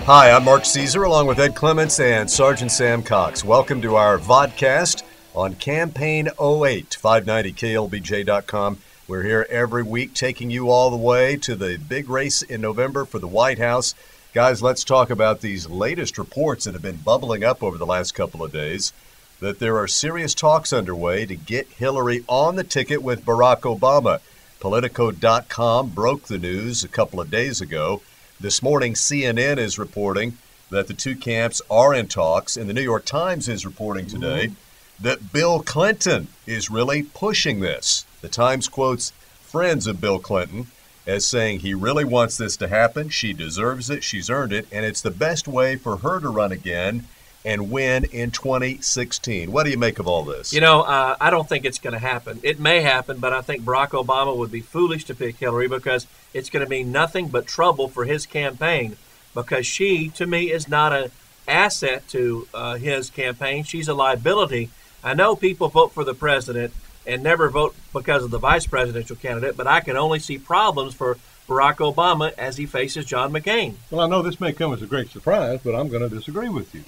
Hi, I'm Mark Caesar along with Ed Clements and Sergeant Sam Cox. Welcome to our vodcast on Campaign 08, 590klbj.com. We're here every week taking you all the way to the big race in November for the White House. Guys, let's talk about these latest reports that have been bubbling up over the last couple of days, that there are serious talks underway to get Hillary on the ticket with Barack Obama. Politico.com broke the news a couple of days ago. This morning, CNN is reporting that the two camps are in talks, and the New York Times is reporting today that Bill Clinton is really pushing this. The Times quotes friends of Bill Clinton as saying he really wants this to happen. She deserves it. She's earned it. And it's the best way for her to run again and win in 2016. What do you make of all this? You know, I don't think it's going to happen. It may happen, but I think Barack Obama would be foolish to pick Hillary because it's going to mean nothing but trouble for his campaign, because she, to me, is not an asset to his campaign. She's a liability. I know people vote for the president and never vote because of the vice presidential candidate, but I can only see problems for Barack Obama as he faces John McCain. Well, I know this may come as a great surprise, but I'm going to disagree with you.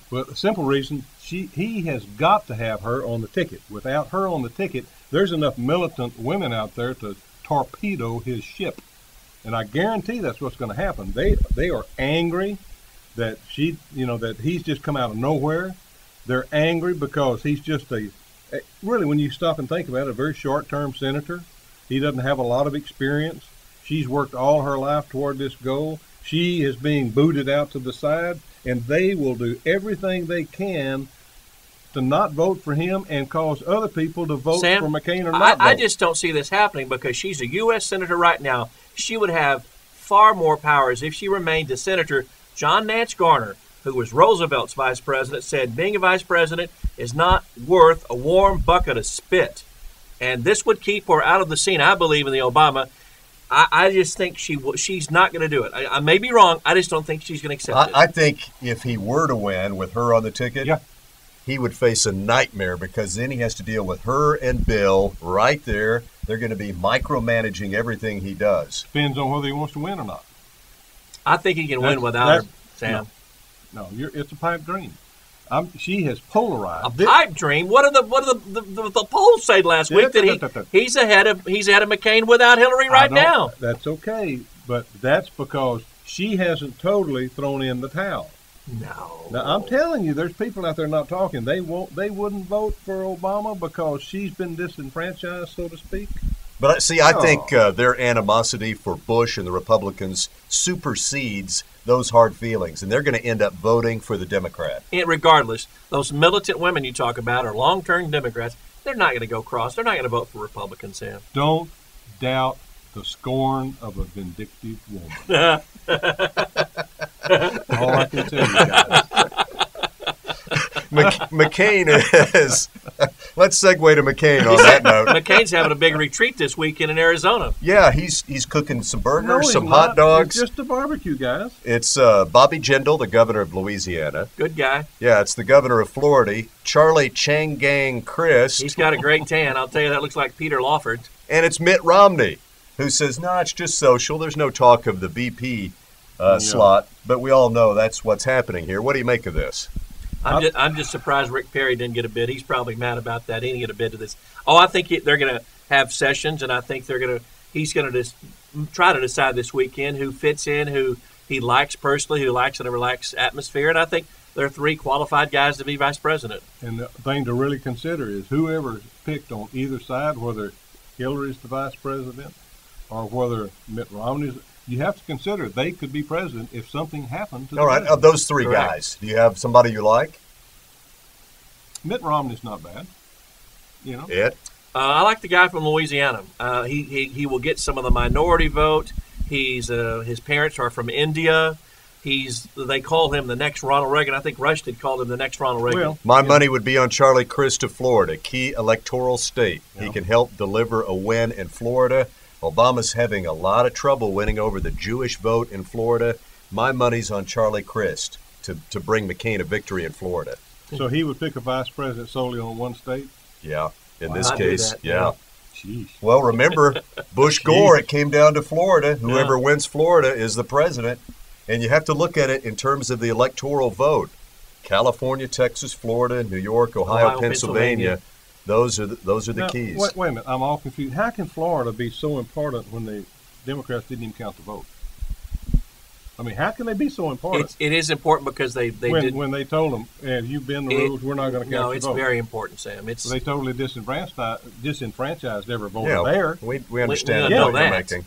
Well, the simple reason, he has got to have her on the ticket. Without her on the ticket, there's enough militant women out there to torpedo his ship. And I guarantee that's what's going to happen. They are angry that that he's just come out of nowhere. They're angry because he's just really, when you stop and think about it, a very short-term senator. He doesn't have a lot of experience. She's worked all her life toward this goal. She is being booted out to the side, and they will do everything they can to not vote for him and cause other people to vote for McCain or not vote. I just don't see this happening because she's a U.S. senator right now. She would have far more powers if she remained a senator. John Nance Garner, who was Roosevelt's vice president, said being a vice president is not worth a warm bucket of spit. And this would keep her out of the scene, I believe, in the Obama. I just think she's not going to do it. I may be wrong. I just don't think she's going to accept it. I think if he were to win with her on the ticket, he would face a nightmare because then he has to deal with her and Bill right there. They're going to be micromanaging everything he does. Depends on whether he wants to win or not. I think he can win without her, Sam. No, it's a pipe dream. She has polarized. A pipe dream? What did the polls say last week? That he's ahead of McCain without Hillary right now. That's okay, but that's because she hasn't totally thrown in the towel. No. Now I'm telling you, there's people out there not talking. They wouldn't vote for Obama because she's been disenfranchised, so to speak. But see, I think their animosity for Bush and the Republicans supersedes those hard feelings, and they're going to end up voting for the Democrat. And regardless, those militant women you talk about are long-term Democrats. They're not going to go cross. They're not going to vote for Republicans, Sam. Don't doubt the scorn of a vindictive woman. All I can tell you guys. McCain is. Let's segue to McCain on that note. McCain's having a big retreat this weekend in Arizona. Yeah, he's cooking some burgers, some hot dogs. It's just a barbecue, guys. It's Bobby Jindal, the governor of Louisiana. Good guy. Yeah, it's the governor of Florida, Charlie Changang Crist. He's got a great tan. I'll tell you, that looks like Peter Lawford. And it's Mitt Romney, who says, no, it's just social. There's no talk of the VP slot, but we all know that's what's happening here. What do you make of this? I'm just surprised Rick Perry didn't get a bid. He's probably mad about that. He didn't get a bid to this. Oh, I think they're going to have sessions, and I think he's going to try to decide this weekend who fits in, who he likes personally, who likes in a relaxed atmosphere. And I think there are three qualified guys to be vice president. And the thing to really consider is whoever's picked on either side, whether Hillary's the vice president or whether Mitt Romney's. You have to consider they could be president if something happened to the president. Of those three guys, do you have somebody you like? Mitt Romney's not bad. Ed? I like the guy from Louisiana. He will get some of the minority vote. His parents are from India. They call him the next Ronald Reagan. I think Rushdie called him the next Ronald Reagan. Well, my money would be on Charlie Crist of Florida, key electoral state. Yeah. He can help deliver a win in Florida. Obama's having a lot of trouble winning over the Jewish vote in Florida. My money's on Charlie Crist to bring McCain a victory in Florida. So he would pick a vice president solely on one state? Yeah. In Why this not do case, that? yeah. Jeez. Well, remember, Bush Gore, it came down to Florida. Whoever wins Florida is the president. And you have to look at it in terms of the electoral vote. California, Texas, Florida, New York, Ohio, Pennsylvania. Those are the Now, keys. Wait a minute. I'm all confused. How can Florida be so important when the Democrats didn't even count the vote? I mean, how can they be so important? It is important because they when they told them, "Have you been the rules? We're not going to count No, your it's vote." very important, Sam. It's So they totally disenfranchised every voter Yeah, there. we understand we the know point you're that. making.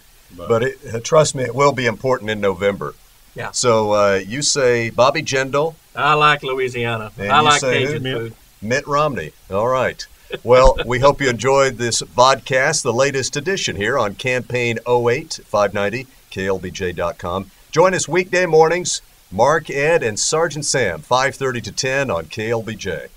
But trust me, it will be important in November. Yeah. So you say Bobby Jindal. I like Louisiana. And I you like say Cajun who? food. Mitt Romney. All right. Well, we hope you enjoyed this vodcast, the latest edition here on Campaign 08, 590, KLBJ.com. Join us weekday mornings, Mark, Ed, and Sergeant Sam, 5:30 to 10 on KLBJ.